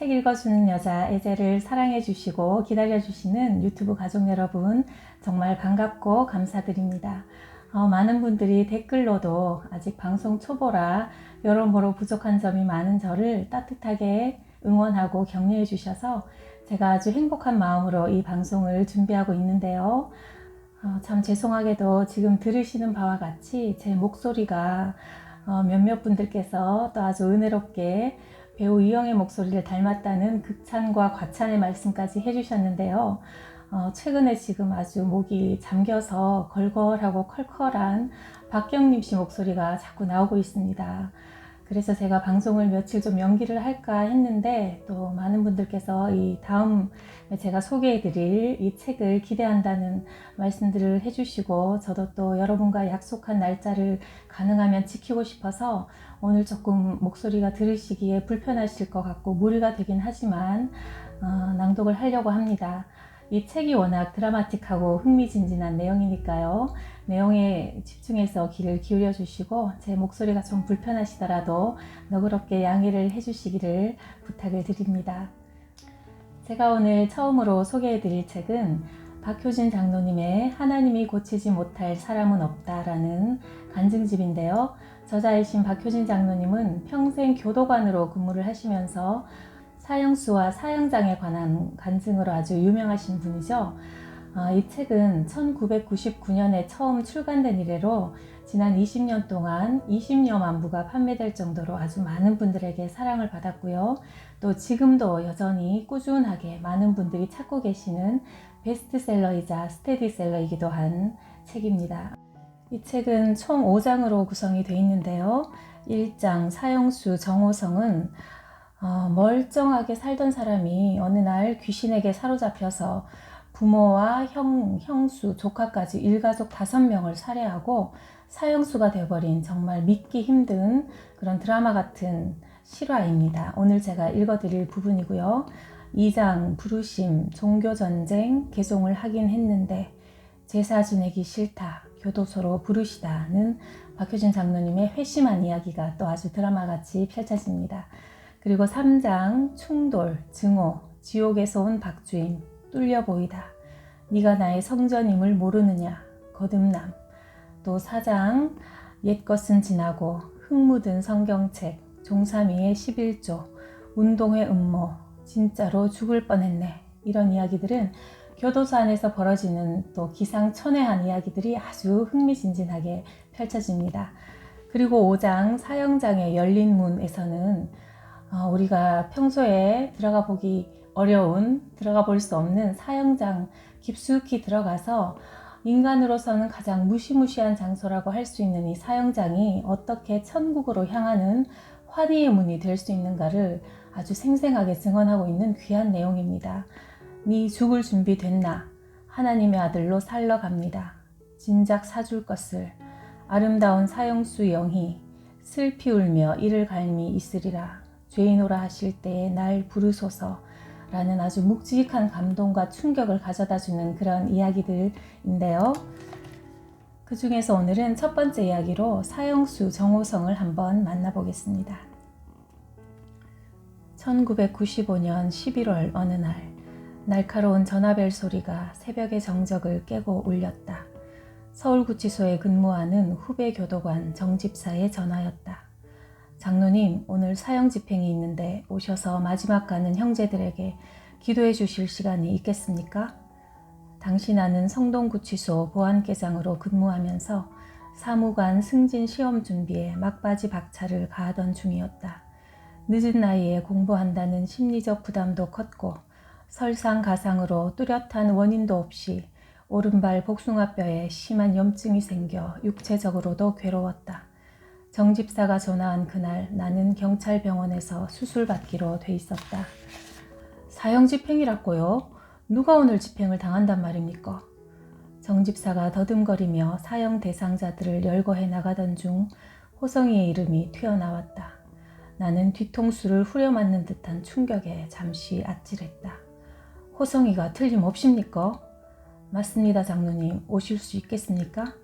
책 읽어주는 여자 에제를 사랑해주시고 기다려주시는 유튜브 가족 여러분, 정말 반갑고 감사드립니다. 많은 분들이 댓글로도 아직 방송 초보라 여러모로 부족한 점이 많은 저를 따뜻하게 응원하고 격려해 주셔서 제가 아주 행복한 마음으로 이 방송을 준비하고 있는데요. 참 죄송하게도 지금 들으시는 바와 같이 제 목소리가 몇몇 분들께서 또 아주 은혜롭게 배우 이영애 목소리를 닮았다는 극찬과 과찬의 말씀까지 해주셨는데요. 최근에 지금 아주 목이 잠겨서 걸걸하고 컬컬한 박경림 씨 목소리가 자꾸 나오고 있습니다. 그래서 제가 방송을 며칠 좀 연기를 할까 했는데 또 많은 분들께서 이 다음 제가 소개해드릴 이 책을 기대한다는 말씀들을 해주시고, 저도 또 여러분과 약속한 날짜를 가능하면 지키고 싶어서 오늘 조금 목소리가 들으시기에 불편하실 것 같고 무리가 되긴 하지만 낭독을 하려고 합니다. 이 책이 워낙 드라마틱하고 흥미진진한 내용이니까요. 내용에 집중해서 귀를 기울여 주시고 제 목소리가 좀 불편하시더라도 너그럽게 양해를 해주시기를 부탁을 드립니다. 제가 오늘 처음으로 소개해 드릴 책은 박효진 장로님의 하나님이 고치지 못할 사람은 없다라는 간증집인데요. 저자이신 박효진 장로님은 평생 교도관으로 근무를 하시면서 사형수와 사형장에 관한 간증으로 아주 유명하신 분이죠. 이 책은 1999년에 처음 출간된 이래로 지난 20년 동안 20여만 부가 판매될 정도로 아주 많은 분들에게 사랑을 받았고요. 또 지금도 여전히 꾸준하게 많은 분들이 찾고 계시는 베스트셀러이자 스테디셀러이기도 한 책입니다. 이 책은 총 5장으로 구성이 되어 있는데요. 1장 사형수 정호성은 멀쩡하게 살던 사람이 어느 날 귀신에게 사로잡혀서 부모와 형수, 조카까지 일가족 5명을 살해하고 사형수가 되어버린 정말 믿기 힘든 그런 드라마 같은 실화입니다. 오늘 제가 읽어드릴 부분이고요. 2장 부르심, 종교전쟁, 개종을 하긴 했는데 제사 지내기 싫다, 교도소로 부르시다는 박효진 장로님의 회심한 이야기가 또 아주 드라마같이 펼쳐집니다. 그리고 3장 충돌, 증오, 지옥에서 온 박주임, 뚫려 보이다, 네가 나의 성전임을 모르느냐, 거듭남. 또 4장 옛것은 지나고, 흙 묻은 성경책, 종삼이의 11조, 운동회 음모, 진짜로 죽을 뻔했네. 이런 이야기들은 교도소 안에서 벌어지는 또 기상천외한 이야기들이 아주 흥미진진하게 펼쳐집니다. 그리고 5장 사형장의 열린 문에서는 우리가 평소에 들어가 보기 어려운, 들어가 볼 수 없는 사형장 깊숙이 들어가서 인간으로서는 가장 무시무시한 장소라고 할 수 있는 이 사형장이 어떻게 천국으로 향하는 환희의 문이 될 수 있는가를 아주 생생하게 증언하고 있는 귀한 내용입니다. 네 죽을 준비 됐나? 하나님의 아들로 살러갑니다. 진작 사줄 것을 아름다운 사형수 영희 슬피 울며 이를 갈미 있으리라. 죄인오라 하실 때에 날 부르소서 라는 아주 묵직한 감동과 충격을 가져다주는 그런 이야기들인데요. 그 중에서 오늘은 첫 번째 이야기로 사형수 정호성을 한번 만나보겠습니다. 1995년 11월 어느 날 날카로운 전화벨 소리가 새벽의 정적을 깨고 울렸다. 서울구치소에 근무하는 후배 교도관 정집사의 전화였다. 장로님, 오늘 사형 집행이 있는데 오셔서 마지막 가는 형제들에게 기도해 주실 시간이 있겠습니까? 당시 나는 성동구치소 보안계장으로 근무하면서 사무관 승진 시험 준비에 막바지 박차를 가하던 중이었다. 늦은 나이에 공부한다는 심리적 부담도 컸고 설상가상으로 뚜렷한 원인도 없이 오른발 복숭아뼈에 심한 염증이 생겨 육체적으로도 괴로웠다. 정집사가 전화한 그날 나는 경찰병원에서 수술받기로 돼 있었다. 사형 집행이라고요? 누가 오늘 집행을 당한단 말입니까? 정집사가 더듬거리며 사형 대상자들을 열거해 나가던 중 호성이의 이름이 튀어나왔다. 나는 뒤통수를 후려맞는 듯한 충격에 잠시 아찔했다. 호성이가 틀림없습니까? 맞습니다, 장로님. 오실 수 있겠습니까?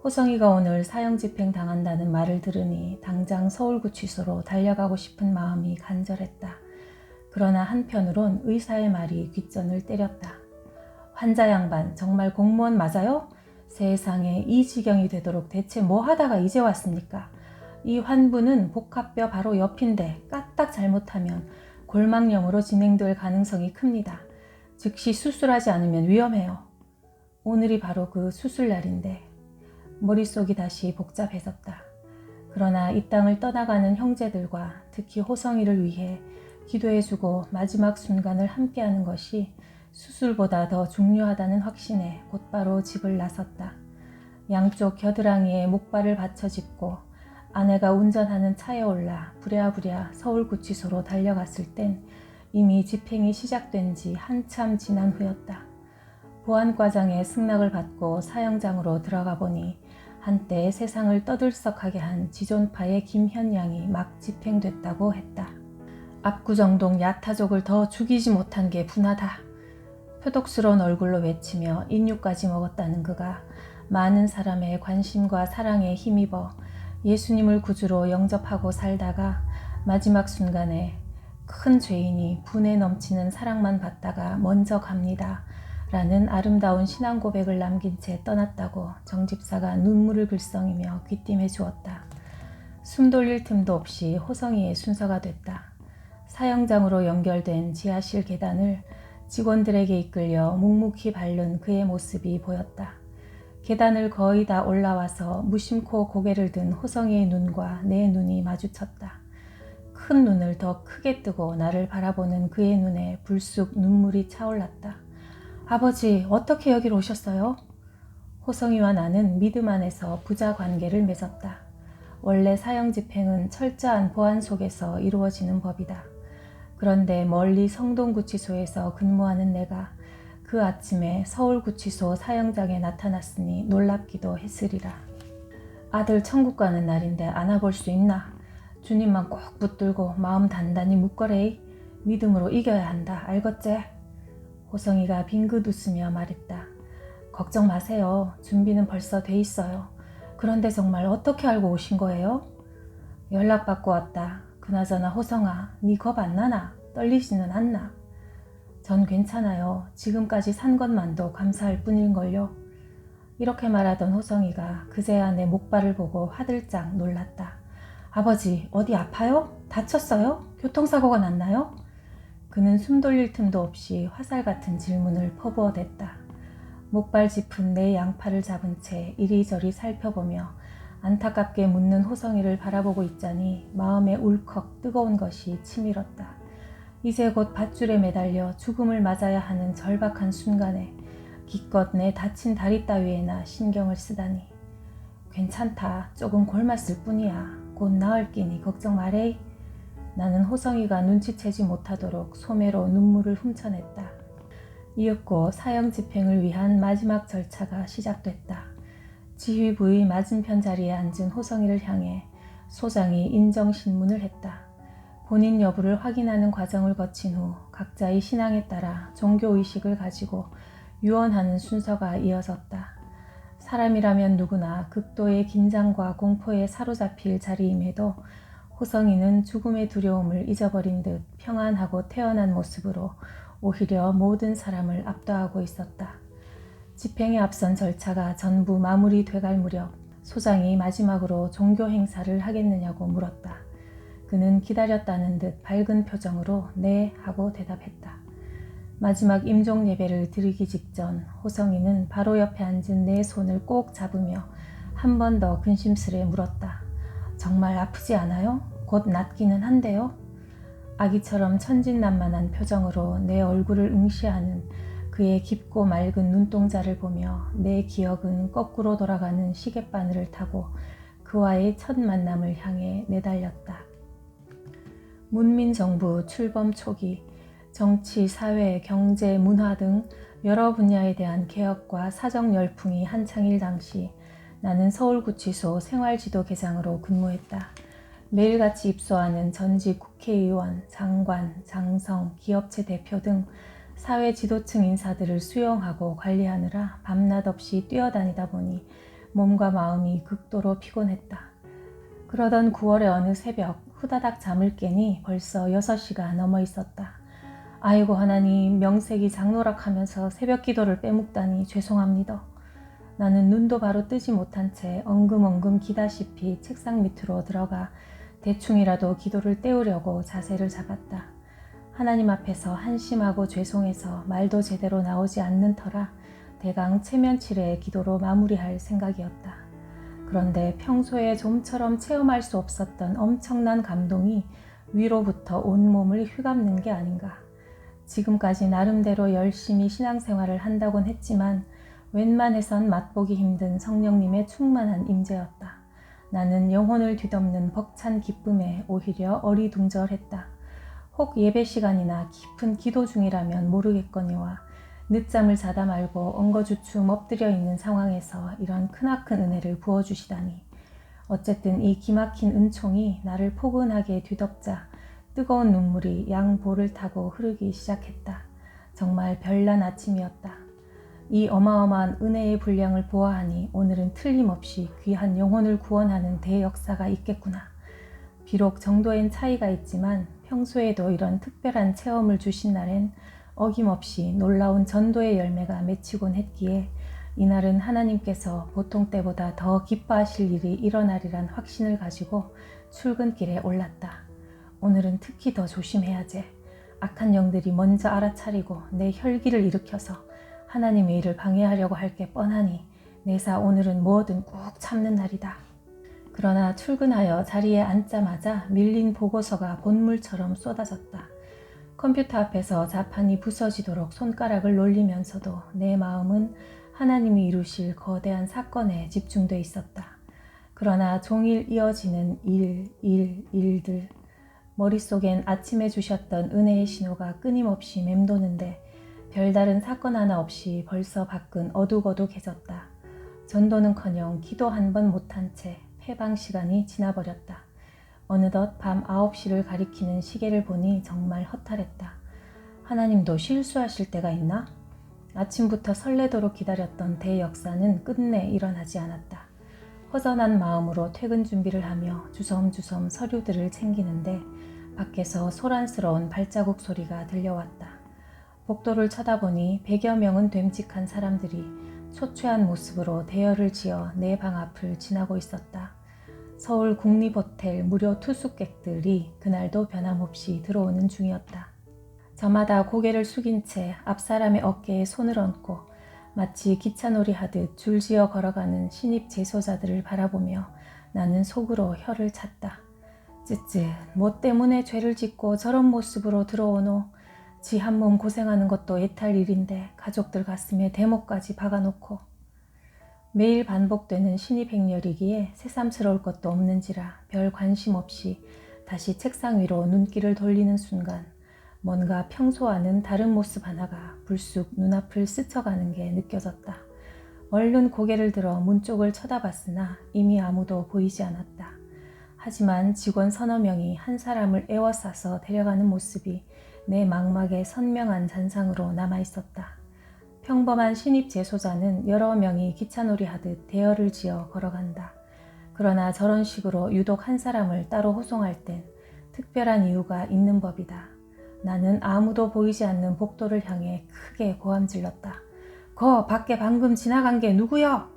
호성이가 오늘 사형 집행 당한다는 말을 들으니 당장 서울구치소로 달려가고 싶은 마음이 간절했다. 그러나 한편으론 의사의 말이 귓전을 때렸다. 환자 양반 정말 공무원 맞아요? 세상에 이 지경이 되도록 대체 뭐 하다가 이제 왔습니까? 이 환부는 복합뼈 바로 옆인데 까딱 잘못하면 골막염으로 진행될 가능성이 큽니다. 즉시 수술하지 않으면 위험해요. 오늘이 바로 그 수술날인데 머릿속이 다시 복잡해졌다. 그러나 이 땅을 떠나가는 형제들과 특히 호성이를 위해 기도해주고 마지막 순간을 함께하는 것이 수술보다 더 중요하다는 확신에 곧바로 집을 나섰다. 양쪽 겨드랑이에 목발을 받쳐 짚고 아내가 운전하는 차에 올라 부랴부랴 서울구치소로 달려갔을 땐 이미 집행이 시작된 지 한참 지난 후였다. 보안과장의 승낙을 받고 사형장으로 들어가 보니 한때 세상을 떠들썩하게 한 지존파의 김현양이 막 집행됐다고 했다. 압구정동 야타족을 더 죽이지 못한 게 분하다. 표독스러운 얼굴로 외치며 인육까지 먹었다는 그가 많은 사람의 관심과 사랑에 힘입어 예수님을 구주로 영접하고 살다가 마지막 순간에 큰 죄인이 분에 넘치는 사랑만 받다가 먼저 갑니다 라는 아름다운 신앙 고백을 남긴 채 떠났다고 정 집사가 눈물을 글썽이며 귀띔해 주었다. 숨 돌릴 틈도 없이 호성이의 순서가 됐다. 사형장으로 연결된 지하실 계단을 직원들에게 이끌려 묵묵히 밟는 그의 모습이 보였다. 계단을 거의 다 올라와서 무심코 고개를 든 호성이의 눈과 내 눈이 마주쳤다. 큰 눈을 더 크게 뜨고 나를 바라보는 그의 눈에 불쑥 눈물이 차올랐다. 아버지, 어떻게 여기로 오셨어요? 호성이와 나는 믿음 안에서 부자 관계를 맺었다. 원래 사형 집행은 철저한 보안 속에서 이루어지는 법이다. 그런데 멀리 성동구치소에서 근무하는 내가 그 아침에 서울구치소 사형장에 나타났으니 놀랍기도 했으리라. 아들 천국 가는 날인데 안아볼 수 있나? 주님만 꼭 붙들고 마음 단단히 묶어레이. 믿음으로 이겨야 한다. 알겠지? 호성이가 빙긋 웃으며 말했다. 걱정 마세요. 준비는 벌써 돼 있어요. 그런데 정말 어떻게 알고 오신 거예요? 연락받고 왔다. 그나저나 호성아, 네 겁 안 나나? 떨리지는 않나? 전 괜찮아요. 지금까지 산 것만도 감사할 뿐인걸요. 이렇게 말하던 호성이가 그제야 내 목발을 보고 화들짝 놀랐다. 아버지, 어디 아파요? 다쳤어요? 교통사고가 났나요? 그는 숨 돌릴 틈도 없이 화살 같은 질문을 퍼부어댔다. 목발 짚은 내 양팔을 잡은 채 이리저리 살펴보며 안타깝게 묻는 호성이를 바라보고 있자니 마음에 울컥 뜨거운 것이 치밀었다. 이제 곧 밧줄에 매달려 죽음을 맞아야 하는 절박한 순간에 기껏 내 다친 다리 따위에나 신경을 쓰다니. 괜찮다. 조금 골맞을 뿐이야. 곧 나을 끼니 걱정 마레이. 나는 호성이가 눈치채지 못하도록 소매로 눈물을 훔쳐냈다. 이윽고 사형 집행을 위한 마지막 절차가 시작됐다. 지휘부의 맞은편 자리에 앉은 호성이를 향해 소장이 인정신문을 했다. 본인 여부를 확인하는 과정을 거친 후 각자의 신앙에 따라 종교의식을 가지고 유언하는 순서가 이어졌다. 사람이라면 누구나 극도의 긴장과 공포에 사로잡힐 자리임에도 호성이는 죽음의 두려움을 잊어버린 듯 평안하고 태연한 모습으로 오히려 모든 사람을 압도하고 있었다. 집행에 앞선 절차가 전부 마무리돼갈 무렵 소장이 마지막으로 종교 행사를 하겠느냐고 물었다. 그는 기다렸다는 듯 밝은 표정으로 네 하고 대답했다. 마지막 임종 예배를 드리기 직전 호성이는 바로 옆에 앉은 내 손을 꼭 잡으며 한 번 더 근심스레 물었다. 정말 아프지 않아요? 곧 낫기는 한데요? 아기처럼 천진난만한 표정으로 내 얼굴을 응시하는 그의 깊고 맑은 눈동자를 보며 내 기억은 거꾸로 돌아가는 시계바늘을 타고 그와의 첫 만남을 향해 내달렸다. 문민정부 출범 초기 정치, 사회, 경제, 문화 등 여러 분야에 대한 개혁과 사정 열풍이 한창일 당시 나는 서울구치소 생활지도계장으로 근무했다. 매일같이 입소하는 전직 국회의원, 장관, 장성, 기업체 대표 등 사회 지도층 인사들을 수용하고 관리하느라 밤낮 없이 뛰어다니다 보니 몸과 마음이 극도로 피곤했다. 그러던 9월의 어느 새벽 후다닥 잠을 깨니 벌써 6시가 넘어 있었다. 아이고 하나님, 명색이 장노락하면서 새벽 기도를 빼먹다니 죄송합니다. 나는 눈도 바로 뜨지 못한 채 엉금엉금 기다시피 책상 밑으로 들어가 대충이라도 기도를 때우려고 자세를 잡았다. 하나님 앞에서 한심하고 죄송해서 말도 제대로 나오지 않는 터라 대강 체면치레의 기도로 마무리할 생각이었다. 그런데 평소에 좀처럼 체험할 수 없었던 엄청난 감동이 위로부터 온몸을 휘감는 게 아닌가. 지금까지 나름대로 열심히 신앙생활을 한다곤 했지만 웬만해선 맛보기 힘든 성령님의 충만한 임재였다. 나는 영혼을 뒤덮는 벅찬 기쁨에 오히려 어리둥절했다. 혹 예배 시간이나 깊은 기도 중이라면 모르겠거니와 늦잠을 자다 말고 엉거주춤 엎드려 있는 상황에서 이런 크나큰 은혜를 부어주시다니. 어쨌든 이 기막힌 은총이 나를 포근하게 뒤덮자 뜨거운 눈물이 양 볼을 타고 흐르기 시작했다. 정말 별난 아침이었다. 이 어마어마한 은혜의 분량을 보아하니 오늘은 틀림없이 귀한 영혼을 구원하는 대역사가 있겠구나. 비록 정도엔 차이가 있지만 평소에도 이런 특별한 체험을 주신 날엔 어김없이 놀라운 전도의 열매가 맺히곤 했기에 이날은 하나님께서 보통 때보다 더 기뻐하실 일이 일어나리란 확신을 가지고 출근길에 올랐다. 오늘은 특히 더 조심해야지. 악한 영들이 먼저 알아차리고 내 혈기를 일으켜서 하나님의 일을 방해하려고 할 게 뻔하니 내사 오늘은 뭐든 꾹 참는 날이다. 그러나 출근하여 자리에 앉자마자 밀린 보고서가 본물처럼 쏟아졌다. 컴퓨터 앞에서 자판이 부서지도록 손가락을 놀리면서도 내 마음은 하나님이 이루실 거대한 사건에 집중돼 있었다. 그러나 종일 이어지는 일들. 머릿속엔 아침에 주셨던 은혜의 신호가 끊임없이 맴도는데 별다른 사건 하나 없이 벌써 밖은 어둑어둑해졌다. 전도는커녕 기도 한 번 못한 채 패방 시간이 지나버렸다. 어느덧 밤 9시를 가리키는 시계를 보니 정말 허탈했다. 하나님도 실수하실 때가 있나? 아침부터 설레도록 기다렸던 대역사는 끝내 일어나지 않았다. 허전한 마음으로 퇴근 준비를 하며 주섬주섬 서류들을 챙기는데 밖에서 소란스러운 발자국 소리가 들려왔다. 복도를 쳐다보니 100여 명은 됨직한 사람들이 초췌한 모습으로 대열을 지어 내 방 앞을 지나고 있었다. 서울 국립호텔 무료 투숙객들이 그날도 변함없이 들어오는 중이었다. 저마다 고개를 숙인 채 앞사람의 어깨에 손을 얹고 마치 기차놀이 하듯 줄지어 걸어가는 신입 재소자들을 바라보며 나는 속으로 혀를 찼다. 쯧쯧, 뭐 때문에 죄를 짓고 저런 모습으로 들어오노? 지 한 몸 고생하는 것도 애탈 일인데 가족들 가슴에 대못까지 박아놓고. 매일 반복되는 신입 행렬이기에 새삼스러울 것도 없는지라 별 관심 없이 다시 책상 위로 눈길을 돌리는 순간 뭔가 평소와는 다른 모습 하나가 불쑥 눈앞을 스쳐가는 게 느껴졌다. 얼른 고개를 들어 문 쪽을 쳐다봤으나 이미 아무도 보이지 않았다. 하지만 직원 서너 명이 한 사람을 에워싸서 데려가는 모습이 내 망막에 선명한 잔상으로 남아있었다. 평범한 신입 재소자는 여러 명이 기차놀이 하듯 대열을 지어 걸어간다. 그러나 저런 식으로 유독 한 사람을 따로 호송할 땐 특별한 이유가 있는 법이다. 나는 아무도 보이지 않는 복도를 향해 크게 고함질렀다. 거 밖에 방금 지나간 게 누구여?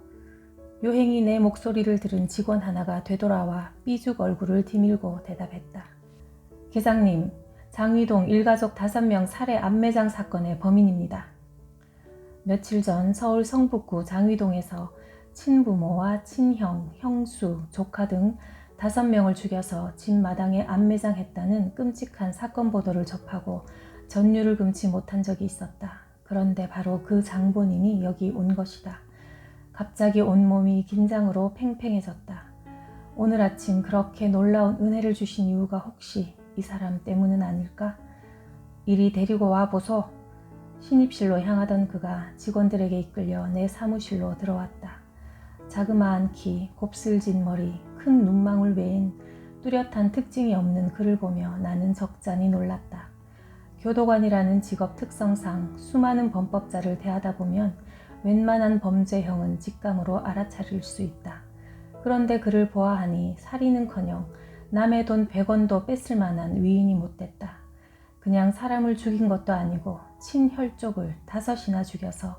요행이 내 목소리를 들은 직원 하나가 되돌아와 삐죽 얼굴을 디밀고 대답했다. 계장님, 장위동 일가족 5명 살해 암매장 사건의 범인입니다. 며칠 전 서울 성북구 장위동에서 친부모와 친형, 형수, 조카 등 5명을 죽여서 집 마당에 암매장했다는 끔찍한 사건 보도를 접하고 전율을 금치 못한 적이 있었다. 그런데 바로 그 장본인이 여기 온 것이다. 갑자기 온몸이 긴장으로 팽팽해졌다. 오늘 아침 그렇게 놀라운 은혜를 주신 이유가 혹시 이 사람 때문은 아닐까? 이리 데리고 와 보소. 신입실로 향하던 그가 직원들에게 이끌려 내 사무실로 들어왔다. 자그마한 키, 곱슬진 머리, 큰 눈망울 외인 뚜렷한 특징이 없는 그를 보며 나는 적잖이 놀랐다. 교도관이라는 직업 특성상 수많은 범법자를 대하다 보면 웬만한 범죄형은 직감으로 알아차릴 수 있다. 그런데 그를 보아하니 살인은커녕 남의 돈 100원도 뺏을 만한 위인이 못됐다. 그냥 사람을 죽인 것도 아니고 친혈족을 5이나 죽여서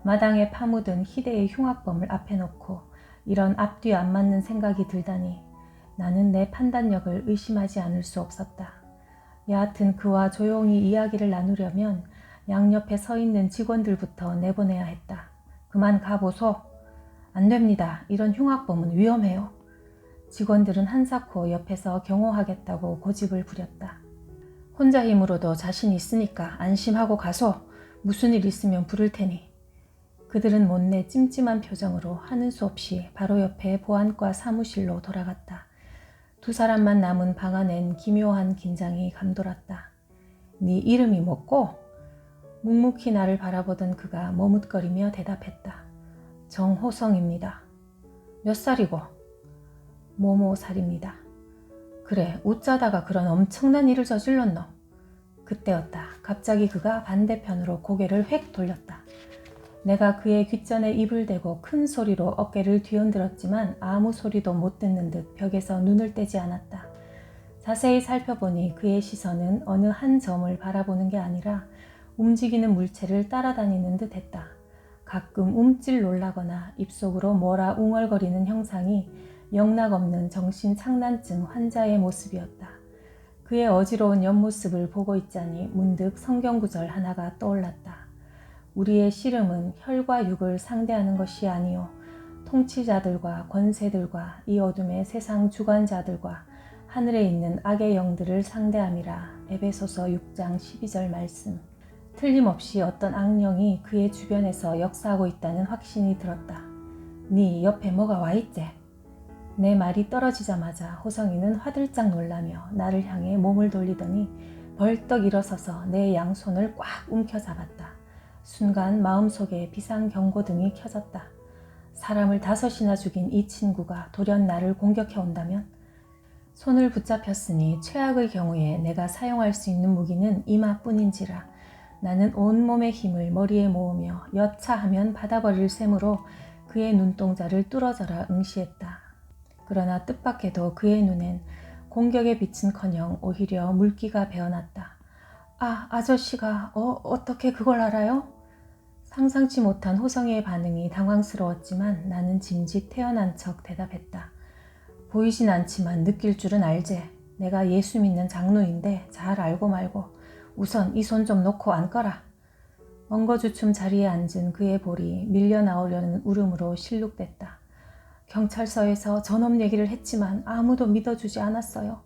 마당에 파묻은 희대의 흉악범을 앞에 놓고 이런 앞뒤 안 맞는 생각이 들다니 나는 내 판단력을 의심하지 않을 수 없었다. 여하튼 그와 조용히 이야기를 나누려면 양옆에 서 있는 직원들부터 내보내야 했다. 그만 가보소. 안 됩니다. 이런 흉악범은 위험해요. 직원들은 한사코 옆에서 경호하겠다고 고집을 부렸다. 혼자 힘으로도 자신 있으니까 안심하고 가소. 무슨 일 있으면 부를 테니. 그들은 못내 찜찜한 표정으로 하는 수 없이 바로 옆에 보안과 사무실로 돌아갔다. 2사람만 남은 방 안엔 기묘한 긴장이 감돌았다. 네 이름이 뭐고? 묵묵히 나를 바라보던 그가 머뭇거리며 대답했다. 정호성입니다. 몇 살이고? 모모 살입니다. 그래, 웃자다가 그런 엄청난 일을 저질렀노. 그때였다. 갑자기 그가 반대편으로 고개를 획 돌렸다. 내가 그의 귓전에 입을 대고 큰 소리로 어깨를 뒤흔들었지만 아무 소리도 못 듣는 듯 벽에서 눈을 떼지 않았다. 자세히 살펴보니 그의 시선은 어느 한 점을 바라보는 게 아니라 움직이는 물체를 따라다니는 듯 했다. 가끔 움찔 놀라거나 입속으로 뭐라 웅얼거리는 형상이 영락없는 정신착란증 환자의 모습이었다. 그의 어지러운 옆모습을 보고 있자니 문득 성경구절 하나가 떠올랐다. 우리의 씨름은 혈과 육을 상대하는 것이 아니요 통치자들과 권세들과 이 어둠의 세상 주관자들과 하늘에 있는 악의 영들을 상대함이라. 에베소서 6장 12절 말씀. 틀림없이 어떤 악령이 그의 주변에서 역사하고 있다는 확신이 들었다. 네 옆에 뭐가 와있제? 내 말이 떨어지자마자 호성이는 화들짝 놀라며 나를 향해 몸을 돌리더니 벌떡 일어서서 내 양손을 꽉 움켜잡았다. 순간 마음속에 비상경고등이 켜졌다. 사람을 5이나 죽인 이 친구가 돌연 나를 공격해온다면? 손을 붙잡혔으니 최악의 경우에 내가 사용할 수 있는 무기는 이마뿐인지라 나는 온몸의 힘을 머리에 모으며 여차하면 받아버릴 셈으로 그의 눈동자를 뚫어져라 응시했다. 그러나 뜻밖에도 그의 눈엔 공격의 빛은커녕 오히려 물기가 배어났다. 아, 아저씨가 어떻게 그걸 알아요? 상상치 못한 호성이의 반응이 당황스러웠지만 나는 짐짓 태어난 척 대답했다. 보이진 않지만 느낄 줄은 알제. 내가 예수 믿는 장로인데 잘 알고 말고 우선 이 손 좀 놓고 앉거라. 엉거주춤 자리에 앉은 그의 볼이 밀려 나오려는 울음으로 실룩댔다. 경찰서에서 전업 얘기를 했지만 아무도 믿어주지 않았어요.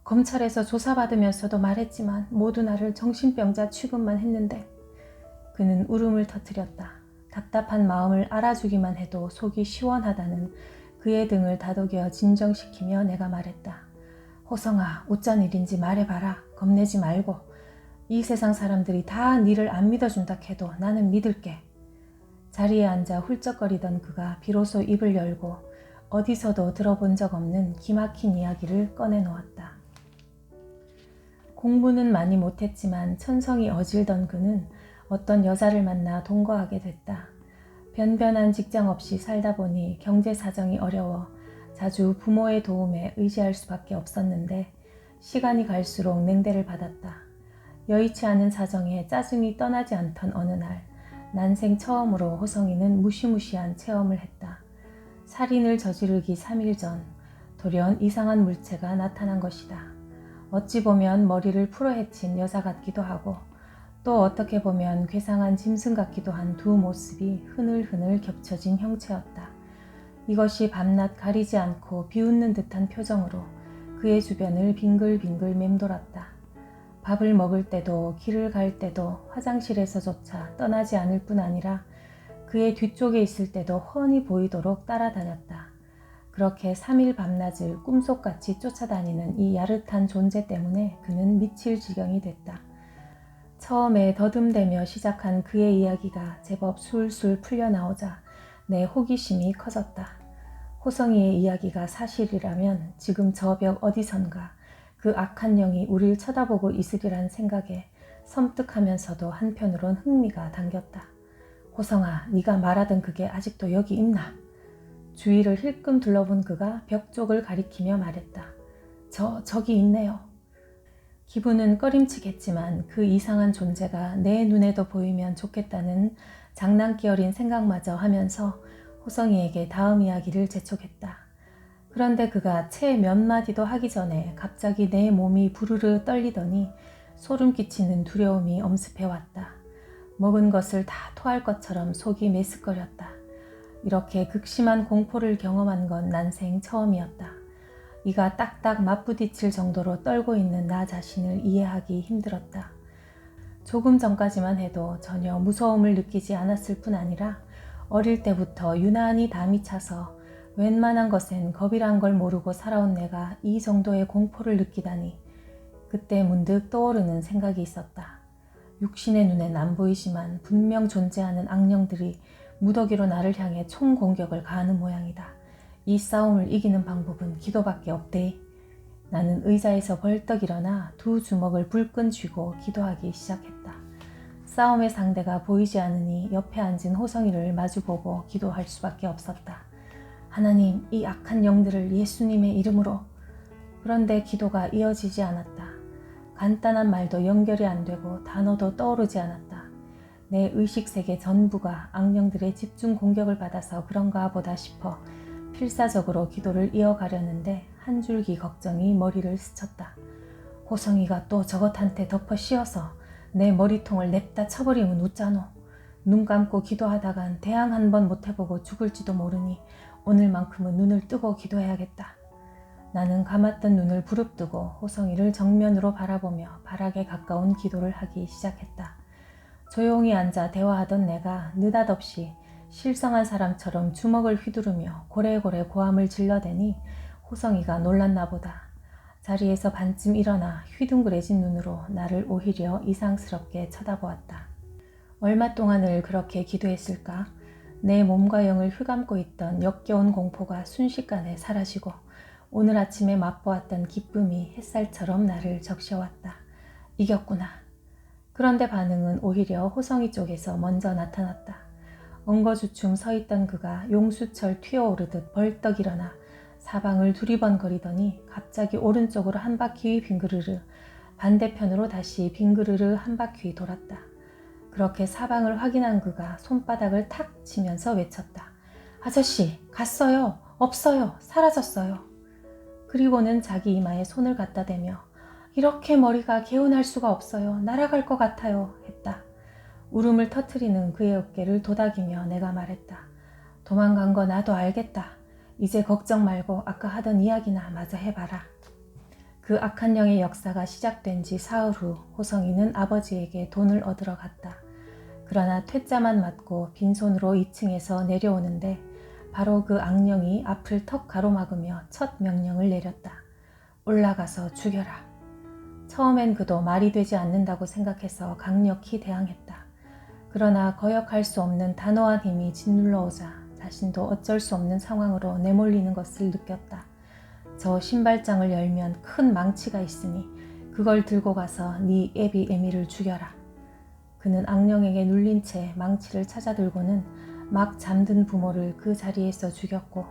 검찰에서 조사받으면서도 말했지만 모두 나를 정신병자 취급만 했는데. 그는 울음을 터뜨렸다. 답답한 마음을 알아주기만 해도 속이 시원하다는 그의 등을 다독여 진정시키며 내가 말했다. 호성아, 어쩐 일인지 말해봐라. 겁내지 말고. 이 세상 사람들이 다 니를 안 믿어준다 해도 나는 믿을게. 자리에 앉아 훌쩍거리던 그가 비로소 입을 열고 어디서도 들어본 적 없는 기막힌 이야기를 꺼내놓았다. 공부는 많이 못했지만 천성이 어질던 그는 어떤 여자를 만나 동거하게 됐다. 변변한 직장 없이 살다 보니 경제 사정이 어려워 자주 부모의 도움에 의지할 수밖에 없었는데 시간이 갈수록 냉대를 받았다. 여의치 않은 사정에 짜증이 떠나지 않던 어느 날 난생 처음으로 호성이는 무시무시한 체험을 했다. 살인을 저지르기 3일 전 돌연 이상한 물체가 나타난 것이다. 어찌 보면 머리를 풀어헤친 여자 같기도 하고 또 어떻게 보면 괴상한 짐승 같기도 한 두 모습이 흐늘흐늘 겹쳐진 형체였다. 이것이 밤낮 가리지 않고 비웃는 듯한 표정으로 그의 주변을 빙글빙글 맴돌았다. 밥을 먹을 때도 길을 갈 때도 화장실에서조차 떠나지 않을 뿐 아니라 그의 뒤쪽에 있을 때도 훤히 보이도록 따라다녔다. 그렇게 3일 밤낮을 꿈속같이 쫓아다니는 이 야릇한 존재 때문에 그는 미칠 지경이 됐다. 처음에 더듬대며 시작한 그의 이야기가 제법 술술 풀려나오자 내 호기심이 커졌다. 호성이의 이야기가 사실이라면 지금 저 벽 어디선가 그 악한 영이 우릴 쳐다보고 있으리란 생각에 섬뜩하면서도 한편으론 흥미가 당겼다. 호성아, 네가 말하던 그게 아직도 여기 있나? 주위를 힐끔 둘러본 그가 벽 쪽을 가리키며 말했다. 저기 있네요. 기분은 꺼림칙했지만 그 이상한 존재가 내 눈에도 보이면 좋겠다는 장난기 어린 생각마저 하면서 호성이에게 다음 이야기를 재촉했다. 그런데 그가 채 몇 마디도 하기 전에 갑자기 내 몸이 부르르 떨리더니 소름 끼치는 두려움이 엄습해왔다. 먹은 것을 다 토할 것처럼 속이 메스꺼렸다. 이렇게 극심한 공포를 경험한 건 난생 처음이었다. 이가 딱딱 맞부딪힐 정도로 떨고 있는 나 자신을 이해하기 힘들었다. 조금 전까지만 해도 전혀 무서움을 느끼지 않았을 뿐 아니라 어릴 때부터 유난히 담이 차서 웬만한 것엔 겁이란 걸 모르고 살아온 내가 이 정도의 공포를 느끼다니 그때 문득 떠오르는 생각이 있었다. 육신의 눈엔 안 보이지만 분명 존재하는 악령들이 무더기로 나를 향해 총 공격을 가하는 모양이다. 이 싸움을 이기는 방법은 기도밖에 없대. 나는 의자에서 벌떡 일어나 두 주먹을 불끈 쥐고 기도하기 시작했다. 싸움의 상대가 보이지 않으니 옆에 앉은 호성이를 마주보고 기도할 수밖에 없었다. 하나님, 이 악한 영들을 예수님의 이름으로. 그런데 기도가 이어지지 않았다. 간단한 말도 연결이 안 되고 단어도 떠오르지 않았다. 내 의식세계 전부가 악령들의 집중 공격을 받아서 그런가 보다 싶어 필사적으로 기도를 이어가려는데 한 줄기 걱정이 머리를 스쳤다. 호성이가 또 저것한테 덮어 씌워서 내 머리통을 냅다 쳐버리면 웃자노. 눈 감고 기도하다간 대항 한 번 못 해보고 죽을지도 모르니 오늘만큼은 눈을 뜨고 기도해야겠다. 나는 감았던 눈을 부릅뜨고 호성이를 정면으로 바라보며 바락에 가까운 기도를 하기 시작했다. 조용히 앉아 대화하던 내가 느닷없이 실성한 사람처럼 주먹을 휘두르며 고래고래 고함을 질러대니 호성이가 놀랐나 보다. 자리에서 반쯤 일어나 휘둥그레진 눈으로 나를 오히려 이상스럽게 쳐다보았다. 얼마 동안을 그렇게 기도했을까? 내 몸과 영을 휘감고 있던 역겨운 공포가 순식간에 사라지고 오늘 아침에 맛보았던 기쁨이 햇살처럼 나를 적셔왔다. 이겼구나. 그런데 반응은 오히려 호성이 쪽에서 먼저 나타났다. 엉거주춤 서있던 그가 용수철 튀어오르듯 벌떡 일어나 사방을 두리번거리더니 갑자기 오른쪽으로 한 바퀴 빙그르르, 반대편으로 다시 빙그르르 한 바퀴 돌았다. 그렇게 사방을 확인한 그가 손바닥을 탁 치면서 외쳤다. 아저씨, 갔어요. 없어요. 사라졌어요. 그리고는 자기 이마에 손을 갖다 대며 이렇게 머리가 개운할 수가 없어요. 날아갈 것 같아요. 했다. 울음을 터트리는 그의 어깨를 도닥이며 내가 말했다. 도망간 거 나도 알겠다. 이제 걱정 말고 아까 하던 이야기나 마저 해봐라. 그 악한 영의 역사가 시작된 지 사흘 후 호성이는 아버지에게 돈을 얻으러 갔다. 그러나 퇴짜만 맞고 빈손으로 2층에서 내려오는데 바로 그 악령이 앞을 턱 가로막으며 첫 명령을 내렸다. 올라가서 죽여라. 처음엔 그도 말이 되지 않는다고 생각해서 강력히 대항했다. 그러나 거역할 수 없는 단호한 힘이 짓눌러오자 자신도 어쩔 수 없는 상황으로 내몰리는 것을 느꼈다. 저 신발장을 열면 큰 망치가 있으니 그걸 들고 가서 네 애비 애미를 죽여라. 그는 악령에게 눌린 채 망치를 찾아 들고는 막 잠든 부모를 그 자리에서 죽였고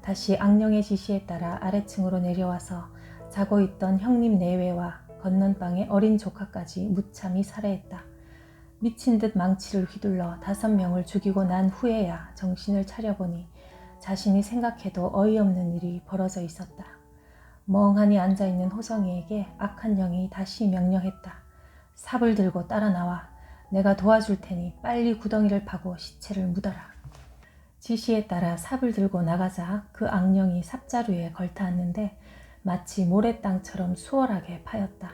다시 악령의 지시에 따라 아래층으로 내려와서 자고 있던 형님 내외와 건넌방의 어린 조카까지 무참히 살해했다. 미친 듯 망치를 휘둘러 5명을 죽이고 난 후에야 정신을 차려보니 자신이 생각해도 어이없는 일이 벌어져 있었다. 멍하니 앉아있는 호성이에게 악한 영이 다시 명령했다. 삽을 들고 따라 나와. 내가 도와줄 테니 빨리 구덩이를 파고 시체를 묻어라. 지시에 따라 삽을 들고 나가자 그 악령이 삽자루에 걸터앉는데 마치 모래땅처럼 수월하게 파였다.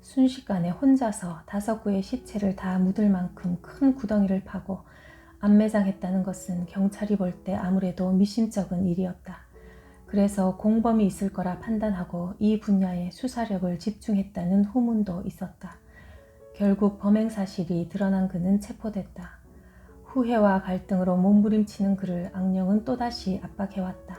순식간에 혼자서 5구의 시체를 다 묻을 만큼 큰 구덩이를 파고 안매장했다는 것은 경찰이 볼 때 아무래도 미심쩍은 일이었다. 그래서 공범이 있을 거라 판단하고 이 분야에 수사력을 집중했다는 후문도 있었다. 결국 범행 사실이 드러난 그는 체포됐다. 후회와 갈등으로 몸부림치는 그를 악령은 또다시 압박해왔다.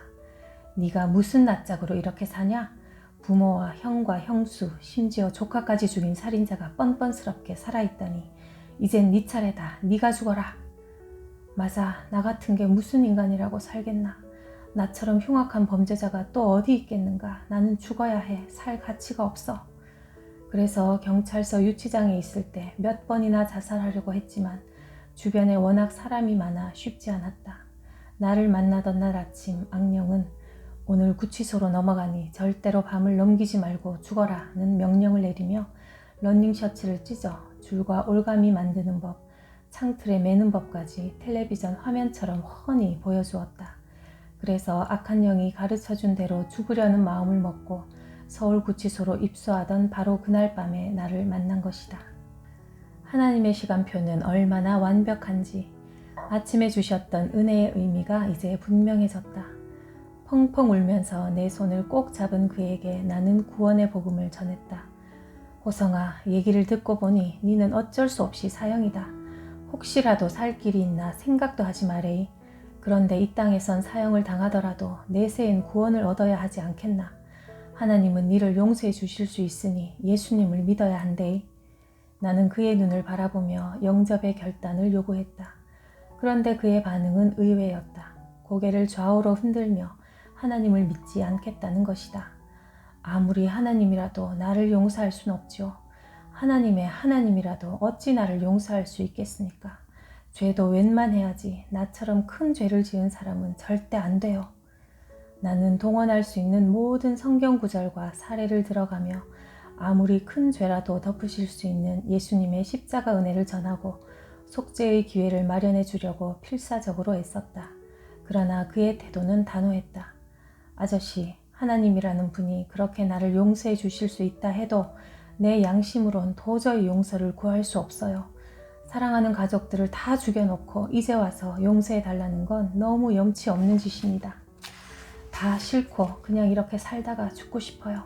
네가 무슨 낯짝으로 이렇게 사냐? 부모와 형과 형수, 심지어 조카까지 죽인 살인자가 뻔뻔스럽게 살아있다니 이젠 네 차례다. 네가 죽어라. 맞아, 나 같은 게 무슨 인간이라고 살겠나. 나처럼 흉악한 범죄자가 또 어디 있겠는가. 나는 죽어야 해. 살 가치가 없어. 그래서 경찰서 유치장에 있을 때 몇 번이나 자살하려고 했지만 주변에 워낙 사람이 많아 쉽지 않았다. 나를 만나던 날 아침 악령은 오늘 구치소로 넘어가니 절대로 밤을 넘기지 말고 죽어라는 명령을 내리며 러닝 셔츠를 찢어 줄과 올가미 만드는 법, 창틀에 매는 법까지 텔레비전 화면처럼 훤히 보여주었다. 그래서 악한 영이 가르쳐준 대로 죽으려는 마음을 먹고 서울구치소로 입소하던 바로 그날 밤에 나를 만난 것이다. 하나님의 시간표는 얼마나 완벽한지 아침에 주셨던 은혜의 의미가 이제 분명해졌다. 펑펑 울면서 내 손을 꼭 잡은 그에게 나는 구원의 복음을 전했다. 호성아, 얘기를 듣고 보니 니는 어쩔 수 없이 사형이다. 혹시라도 살 길이 있나 생각도 하지 마레이. 그런데 이 땅에선 사형을 당하더라도 내세엔 구원을 얻어야 하지 않겠나. 하나님은 니를 용서해 주실 수 있으니 예수님을 믿어야 한대이. 나는 그의 눈을 바라보며 영접의 결단을 요구했다. 그런데 그의 반응은 의외였다. 고개를 좌우로 흔들며 하나님을 믿지 않겠다는 것이다. 아무리 하나님이라도 나를 용서할 순 없지요. 하나님의 하나님이라도 어찌 나를 용서할 수 있겠습니까? 죄도 웬만해야지 나처럼 큰 죄를 지은 사람은 절대 안 돼요. 나는 동원할 수 있는 모든 성경 구절과 사례를 들어가며 아무리 큰 죄라도 덮으실 수 있는 예수님의 십자가 은혜를 전하고 속죄의 기회를 마련해 주려고 필사적으로 애썼다. 그러나 그의 태도는 단호했다. 아저씨, 하나님이라는 분이 그렇게 나를 용서해 주실 수 있다 해도 내 양심으론 도저히 용서를 구할 수 없어요. 사랑하는 가족들을 다 죽여놓고 이제 와서 용서해 달라는 건 너무 염치 없는 짓입니다. 다 싫고 그냥 이렇게 살다가 죽고 싶어요.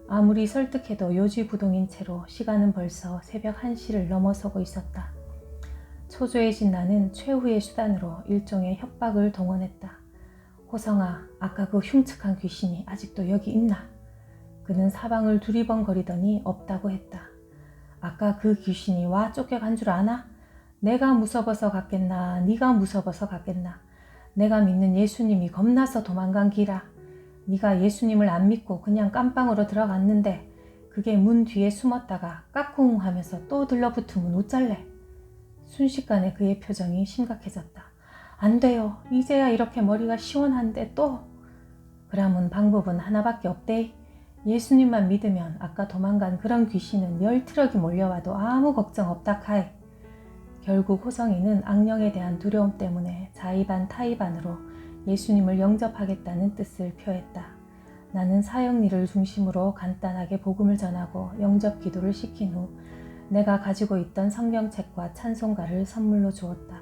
아무리 설득해도 요지부동인 채로 시간은 벌써 새벽 1시를 넘어서고 있었다. 초조해진 나는 최후의 수단으로 일종의 협박을 동원했다. 호성아, 아까 그 흉측한 귀신이 아직도 여기 있나? 그는 사방을 두리번거리더니 없다고 했다. 아까 그 귀신이 와 쫓겨간 줄 아나? 내가 무서워서 갔겠나? 네가 무서워서 갔겠나? 내가 믿는 예수님이 겁나서 도망간 기라. 네가 예수님을 안 믿고 그냥 깜빵으로 들어갔는데 그게 문 뒤에 숨었다가 까꿍 하면서 또 들러붙으면 어쩔래? 순식간에 그의 표정이 심각해졌다. 안 돼요. 이제야 이렇게 머리가 시원한데 또. 그러면 방법은 하나밖에 없대. 예수님만 믿으면 아까 도망간 그런 귀신은 10트럭이 몰려와도 아무 걱정 없다 카이. 결국 호성이는 악령에 대한 두려움 때문에 자의반 타의반으로 예수님을 영접하겠다는 뜻을 표했다. 나는 사형리를 중심으로 간단하게 복음을 전하고 영접 기도를 시킨 후 내가 가지고 있던 성경책과 찬송가를 선물로 주었다.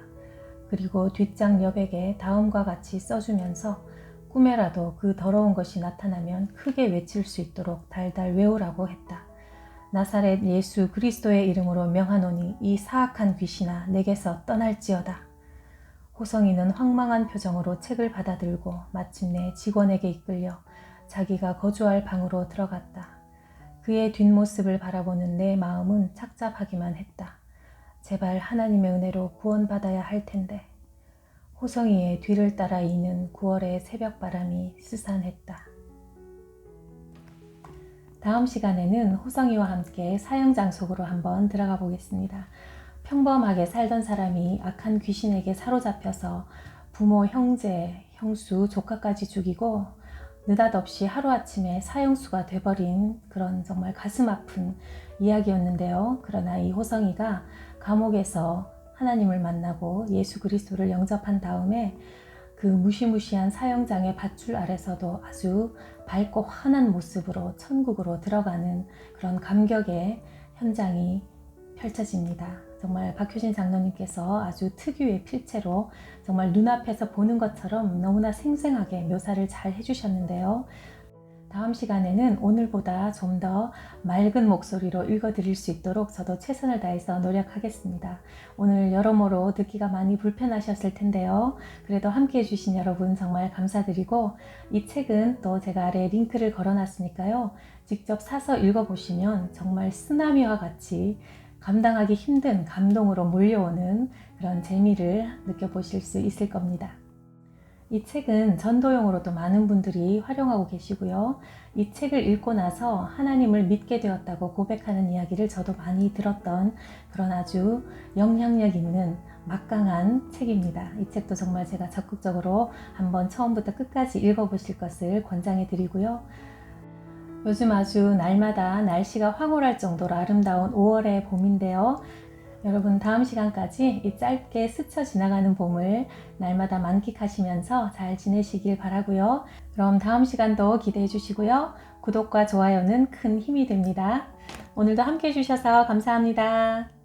그리고 뒷장 여백에 다음과 같이 써주면서 꿈에라도 그 더러운 것이 나타나면 크게 외칠 수 있도록 달달 외우라고 했다. 나사렛 예수 그리스도의 이름으로 명하노니 이 사악한 귀신아 내게서 떠날지어다. 호성이는 황망한 표정으로 책을 받아들고 마침내 직원에게 이끌려 자기가 거주할 방으로 들어갔다. 그의 뒷모습을 바라보는 내 마음은 착잡하기만 했다. 제발 하나님의 은혜로 구원받아야 할 텐데. 호성이의 뒤를 따라 이는 9월의 새벽바람이 스산했다. 다음 시간에는 호성이와 함께 사형장 속으로 한번 들어가 보겠습니다. 평범하게 살던 사람이 악한 귀신에게 사로잡혀서 부모, 형제, 형수, 조카까지 죽이고 느닷없이 하루아침에 사형수가 돼버린 그런 정말 가슴 아픈 이야기였는데요. 그러나 이 호성이가 감옥에서 하나님을 만나고 예수 그리스도를 영접한 다음에 그 무시무시한 사형장의 밧줄 아래서도 아주 밝고 환한 모습으로 천국으로 들어가는 그런 감격의 현장이 펼쳐집니다. 정말 박효진 장로님께서 아주 특유의 필체로 정말 눈앞에서 보는 것처럼 너무나 생생하게 묘사를 잘 해주셨는데요. 다음 시간에는 오늘보다 좀 더 맑은 목소리로 읽어드릴 수 있도록 저도 최선을 다해서 노력하겠습니다. 오늘 여러모로 듣기가 많이 불편하셨을 텐데요. 그래도 함께 해주신 여러분 정말 감사드리고 이 책은 또 제가 아래에 링크를 걸어놨으니까요. 직접 사서 읽어보시면 정말 쓰나미와 같이 감당하기 힘든 감동으로 몰려오는 그런 재미를 느껴보실 수 있을 겁니다. 이 책은 전도용으로도 많은 분들이 활용하고 계시고요. 이 책을 읽고 나서 하나님을 믿게 되었다고 고백하는 이야기를 저도 많이 들었던 그런 아주 영향력 있는 막강한 책입니다. 이 책도 정말 제가 적극적으로 한번 처음부터 끝까지 읽어보실 것을 권장해 드리고요. 요즘 아주 날마다 날씨가 황홀할 정도로 아름다운 5월의 봄인데요. 여러분 다음 시간까지 이 짧게 스쳐 지나가는 봄을 날마다 만끽하시면서 잘 지내시길 바라고요. 그럼 다음 시간도 기대해 주시고요. 구독과 좋아요는 큰 힘이 됩니다. 오늘도 함께 해주셔서 감사합니다.